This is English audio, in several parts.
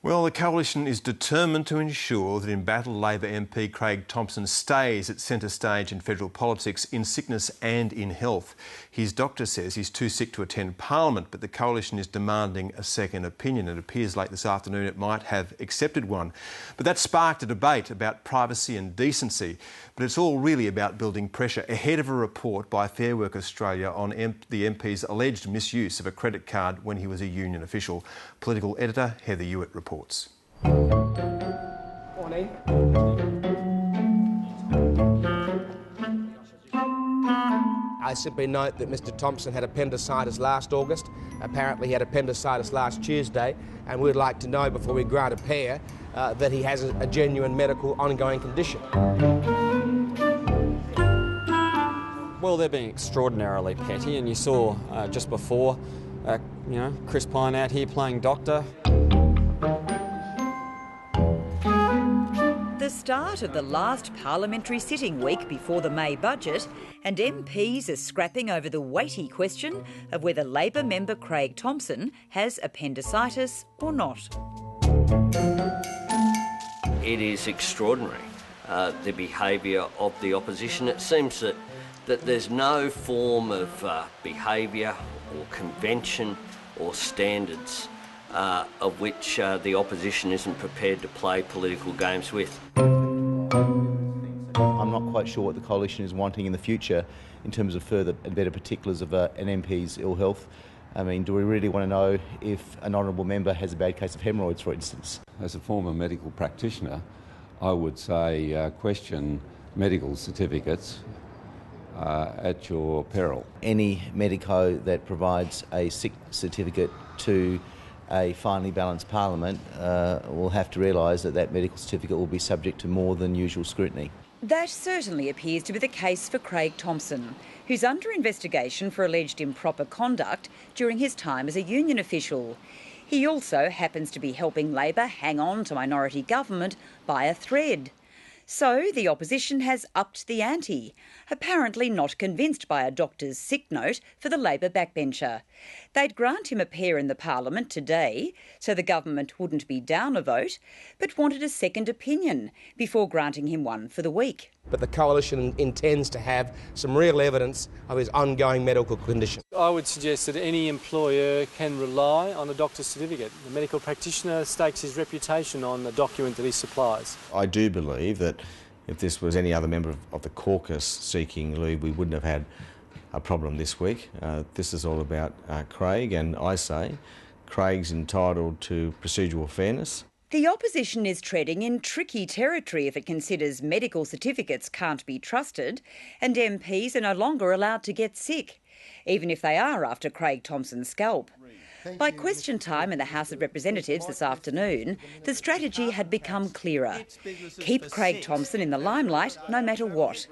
Well, the Coalition is determined to ensure that embattled Labor MP Craig Thomson stays at centre stage in federal politics in sickness and in health. His doctor says he's too sick to attend Parliament, but the Coalition is demanding a second opinion. It appears late this afternoon it might have accepted one. But that sparked a debate about privacy and decency. But it's all really about building pressure ahead of a report by Fair Work Australia on the MP's alleged misuse of a credit card when he was a union official. Political editor Heather Hewitt reports. Morning. I simply note that Mr Thomson had appendicitis last August. Apparently he had appendicitis last Tuesday, and we'd like to know before we grant a pair that he has a genuine medical ongoing condition. Well, they're being extraordinarily petty, and you saw just before, Chris Pine out here playing doctor. The start of the last parliamentary sitting week before the May budget, and MPs are scrapping over the weighty question of whether Labor member Craig Thomson has appendicitis or not. It is extraordinary, the behaviour of the opposition. It seems that there's no form of behaviour or convention or standards of which the opposition isn't prepared to play political games with. I'm not quite sure what the Coalition is wanting in the future in terms of further and better particulars of an MP's ill health. I mean, do we really want to know if an honourable member has a bad case of hemorrhoids, for instance? As a former medical practitioner, I would say question medical certificates at your peril. Any medico that provides a sick certificate to a finely balanced parliament will have to realise that that medical certificate will be subject to more than usual scrutiny. That certainly appears to be the case for Craig Thomson, who's under investigation for alleged improper conduct during his time as a union official. He also happens to be helping Labor hang on to minority government by a thread. So the opposition has upped the ante, apparently not convinced by a doctor's sick note for the Labor backbencher. They'd grant him a pair in the Parliament today, so the government wouldn't be down a vote, but wanted a second opinion before granting him one for the week. But the Coalition intends to have some real evidence of his ongoing medical condition. I would suggest that any employer can rely on a doctor's certificate. The medical practitioner stakes his reputation on the document that he supplies. I do believe that if this was any other member of the caucus seeking leave, we wouldn't have had a problem this week. This is all about Craig, and I say Craig's entitled to procedural fairness. The opposition is treading in tricky territory if it considers medical certificates can't be trusted and MPs are no longer allowed to get sick, even if they are after Craig Thomson's scalp. By question time in the House of Representatives this afternoon, the strategy had become clearer. Keep Craig Thomson in the limelight no matter what,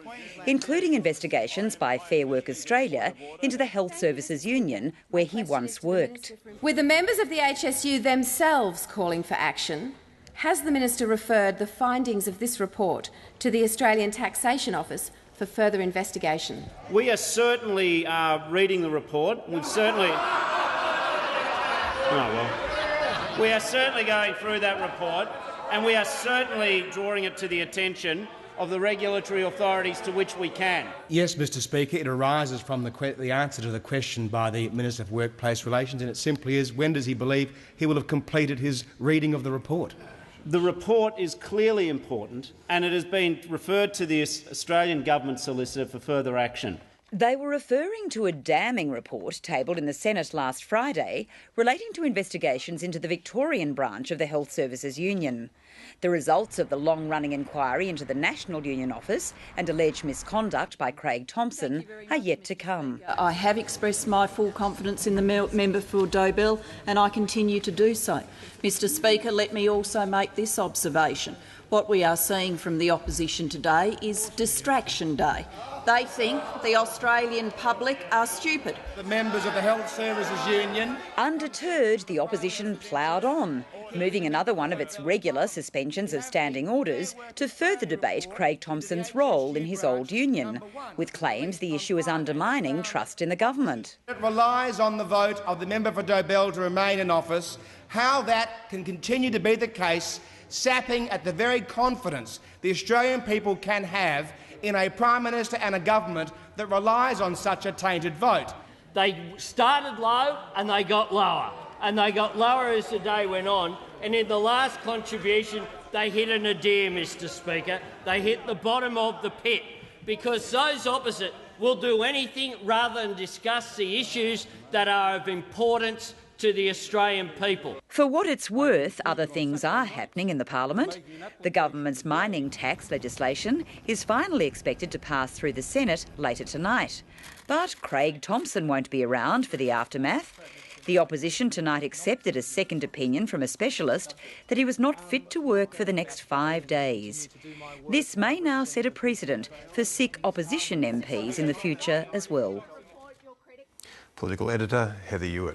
including investigations by Fair Work Australia into the Health Services Union where he once worked. With the members of the HSU themselves calling for action, has the Minister referred the findings of this report to the Australian Taxation Office for further investigation? We are certainly reading the report. We are certainly going through that report, and we are certainly drawing it to the attention of the regulatory authorities to which we can. Yes, Mr Speaker, it arises from the answer to the question by the Minister for Workplace Relations, and it simply is, when does he believe he will have completed his reading of the report? The report is clearly important, and it has been referred to the Australian Government Solicitor for further action. They were referring to a damning report tabled in the Senate last Friday relating to investigations into the Victorian branch of the Health Services Union. The results of the long-running inquiry into the National Union Office and alleged misconduct by Craig Thomson are yet to come. I have expressed my full confidence in the member for Dobell, and I continue to do so. Mr Speaker, let me also make this observation. What we are seeing from the opposition today is distraction day. They think the Australian public are stupid. The members of the Health Services Union. Undeterred, the opposition ploughed on, moving another one of its regular suspensions of standing orders to further debate Craig Thomson's role in his old union, with claims the issue is undermining trust in the government. It relies on the vote of the member for Dobell to remain in office. How that can continue to be the case, sapping at the very confidence the Australian people can have in a Prime Minister and a government that relies on such a tainted vote. They started low and they got lower. And they got lower as the day went on. And in the last contribution, they hit a nadir, Mr Speaker. They hit the bottom of the pit, because those opposite will do anything rather than discuss the issues that are of importance to the Australian people. For what it's worth, other things are happening in the Parliament. The government's mining tax legislation is finally expected to pass through the Senate later tonight. But Craig Thomson won't be around for the aftermath. The opposition tonight accepted a second opinion from a specialist that he was not fit to work for the next 5 days. This may now set a precedent for sick opposition MPs in the future as well. Political editor Heather Ewart.